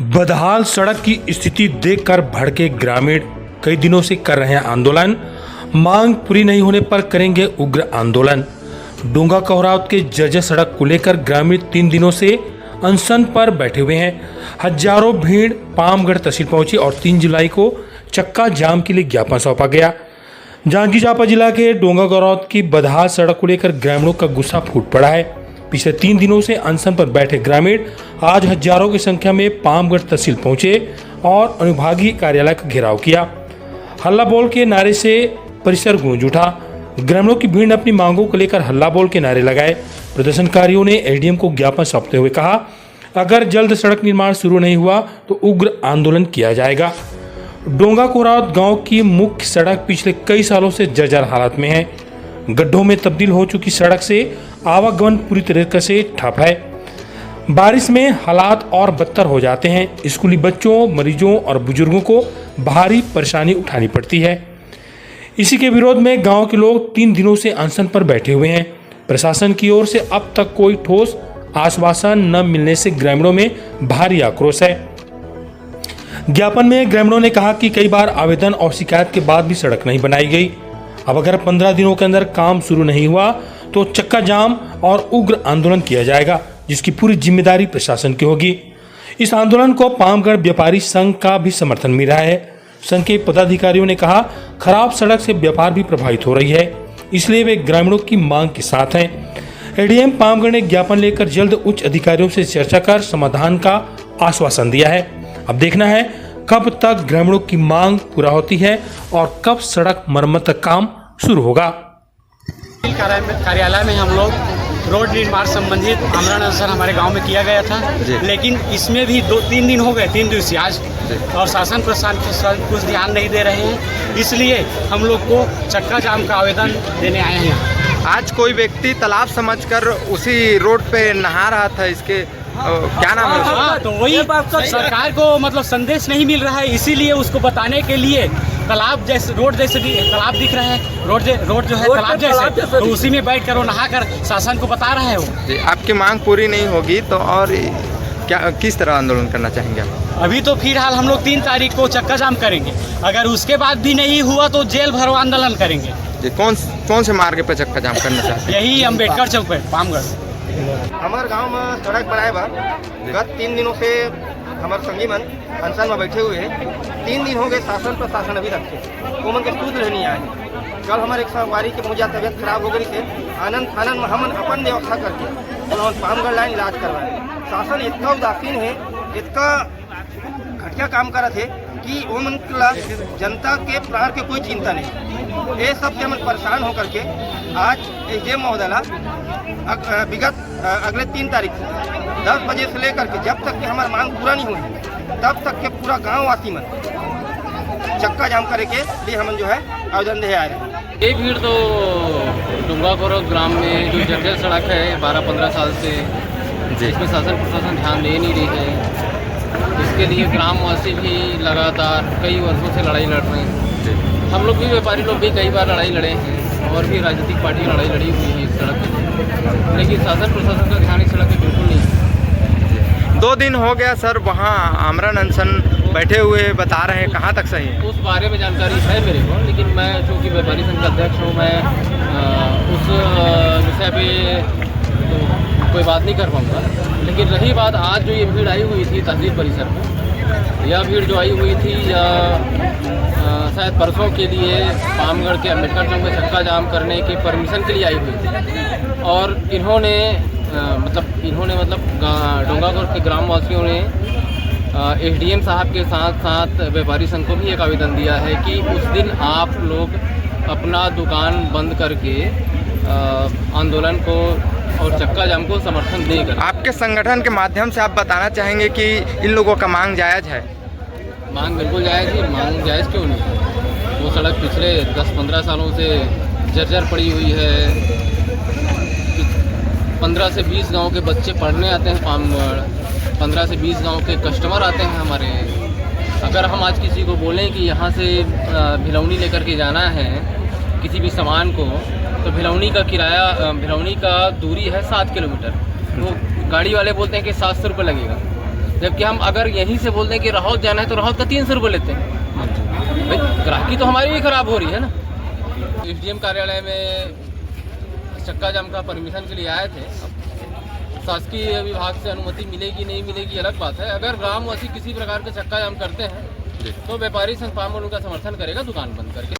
बदहाल सड़क की स्थिति देखकर भड़के ग्रामीण कई दिनों से कर रहे हैं आंदोलन। मांग पूरी नहीं होने पर करेंगे उग्र आंदोलन। डोंगा कोहरावत के जर्जर सड़क को लेकर ग्रामीण 3 दिनों से अनशन पर बैठे हुए हैं। हजारों भीड़ पामगढ़ तहसील पहुंची और 3 जुलाई को चक्का जाम के लिए ज्ञापन सौंपा गया। जांजगीर चांपा जिला के डोंगा कोहरावत की बदहाल सड़क को लेकर ग्रामीणों का गुस्सा फूट पड़ा है। पिछले 3 दिनों से अनशन पर बैठे ग्रामीण आज हजारों की संख्या में पामगढ़ तहसील पहुंचे और अनुविभागीय कार्यालय का घेराव किया। हल्ला बोल के नारे से परिसर गूंज उठा। ग्रामीणों की भीड़ ने अपनी मांगों को लेकर हल्ला बोल के नारे लगाए। प्रदर्शनकारियों ने एसडीएम को ज्ञापन सौंपते हुए कहा, अगर जल्द सड़क निर्माण शुरू नहीं हुआ तो उग्र आंदोलन किया जाएगा। डोंगा कोहरावत गांव की मुख्य सड़क पिछले कई सालों से जर्जर हालत में है। गड्ढों में तब्दील हो चुकी सड़क से आवागमन पूरी तरीके से ठप है। बारिश में हालात और बदतर हो जाते हैं। स्कूली बच्चों, मरीजों और बुजुर्गों को भारी परेशानी उठानी पड़ती है। इसी के विरोध में गांव के लोग 3 दिनों से अनशन पर बैठे हुए हैं। प्रशासन की ओर से अब तक कोई ठोस आश्वासन न मिलने से ग्रामीणों में भारी आक्रोश है। ज्ञापन में ग्रामीणों ने कहा कि कई बार आवेदन और शिकायत के बाद भी सड़क नहीं बनाई गई। अब अगर 15 दिनों के अंदर काम शुरू नहीं हुआ तो चक्का जाम और उग्र आंदोलन किया जाएगा, जिसकी पूरी जिम्मेदारी प्रशासन की होगी। इस आंदोलन को पामगढ़ व्यापारी संघ का भी समर्थन मिल रहा है। संघ के पदाधिकारियों ने कहा, खराब सड़क से व्यापार भी प्रभावित हो रही है, इसलिए वे ग्रामीणों की मांग के साथ हैं। एडीएम पामगढ़ ने ज्ञापन लेकर जल्द उच्च अधिकारियों से चर्चा कर समाधान का आश्वासन दिया है। अब देखना है कब तक ग्रामीणों की मांग पूरा होती है और कब सड़क मरम्मत का काम शुरू होगा। कार्यालय में हम लोग रोड निर्माण संबंधित आमरण अनशन हमारे गांव में किया गया था, लेकिन इसमें भी 2-3 दिन हो गए, 3 दिवसीय आज, और शासन प्रशासन कुछ ध्यान नहीं दे रहे हैं। इसलिए हम लोग को चक्का जाम का आवेदन देने आए हैं। आज कोई व्यक्ति तालाब समझकर उसी रोड पे नहा रहा था, इसके क्या नाम है? हाँ, तो वही सरकार को मतलब संदेश नहीं मिल रहा है, इसीलिए उसको बताने के लिए तालाब जैसे रोड जैसे तालाब दिख रहा है, रोड जो है तालाब जैसे, तो उसी में बैठ कर वो नहा कर शासन को बता रहा है वो। आपकी मांग पूरी नहीं होगी तो और क्या किस तरह आंदोलन करना चाहेंगे आप? अभी तो फिलहाल हम लोग 3 तारीख को चक्का जाम करेंगे। अगर उसके बाद भी नहीं हुआ तो जेल भरो आंदोलन करेंगे। कौन से मार्ग पे चक्का जाम करना चाहते हैं? यही अम्बेडकर चौक पे पामगढ़। हमारे गांव में सड़क बनाए बा गत 3 दिनों से हमारे संगी मन अनशन में बैठे हुए हैं। 3 दिन हो गए, शासन प्रशासन अभी तक वो मन के सूत्र नहीं आए। कल हमारे एक संगवारी के मुझे तबियत खराब हो गई थे, आनंद में हम अपन व्यवस्था करके तो पामगढ़ लाइन इलाज करवाए। शासन इतना उदासीन है, इतना घटिया काम कर रहे थे कि वो मन जनता के प्राण के कोई चिंता नहीं। ये सब से हम परेशान होकर के आज एसडीएम महोदय विगत अगले 3 तारीख को 10 बजे से लेकर के जब तक कि हमारी मांग पूरा नहीं हुई तब तक के पूरा गांव वासी मन चक्का जाम करे के लिए हम जो है आवेदन दे आए हैं। ये भीड़ तो डोंगा कोहरावत ग्राम में जो जर्जर सड़क है 12-15 साल से, इसमें शासन प्रशासन ध्यान दे नहीं रही है। इसके लिए ग्रामवासी भी लगातार कई वर्षों से लड़ाई लड़ रहे हैं। हम लोग भी, व्यापारी लोग भी कई बार लड़ाई लड़े हैं और भी राजनीतिक पार्टी लड़ाई लड़ी हुई है इस सड़क पर, लेकिन शासन प्रशासन का ध्यान इस सड़क पर बिल्कुल नहीं है। 2 दिन हो गया सर, वहाँ आमरण अनशन बैठे हुए बता रहे हैं, कहाँ तक सही है? उस बारे में जानकारी है मेरे को, लेकिन मैं चूँकि व्यापारी संघ का अध्यक्ष हूँ, मैं उस विषय पे कोई बात नहीं कर पाऊँगा। लेकिन रही बात आज जो ये भीड़ आई हुई थी तहसील परिसर में, यह भीड़ जो आई हुई थी शायद परसों के लिए पामगढ़ के अम्बेडकर चौक में चक्का जाम करने के परमिशन के लिए आई हुई थी। और इन्होंने मतलब डोंगाकोहरावत के ग्रामवासियों ने एसडीएम साहब के साथ साथ व्यापारी संघ को भी एक आवेदन दिया है कि उस दिन आप लोग अपना दुकान बंद करके आंदोलन को और चक्का जाम को समर्थन देकर। आपके संगठन के माध्यम से आप बताना चाहेंगे कि इन लोगों का मांग जायज़ है? मांग बिल्कुल जायज़ है। मांग जायज़ क्यों नहीं? वो सड़क पिछले 10-15 सालों से जर्जर पड़ी हुई है। 15 से 20 गांव के बच्चे पढ़ने आते हैं पामगढ़, 15 से 20 गांव के कस्टमर आते हैं हमारे। अगर हम आज किसी को बोलें कि यहाँ से भिलौनी लेकर के जाना है किसी भी सामान को, तो भिलौनी का दूरी है 7 किलोमीटर, तो गाड़ी वाले बोलते हैं कि 700 रुपये लगेगा। जबकि हम अगर यहीं से बोल दें कि राहौल जाना है तो राहौल का 300 रुपये लेते हैं। भाई ग्राहकी तो हमारी भी खराब हो रही है ना। एसडीएम कार्यालय में चक्का जाम का परमिशन के लिए आए थे। अब शासकीय विभाग से अनुमति मिलेगी नहीं मिलेगी अलग बात है। अगर ग्रामवासी किसी प्रकार के चक्का जाम करते हैं तो व्यापारी संस्थान उनका समर्थन करेगा दुकान बंद करके।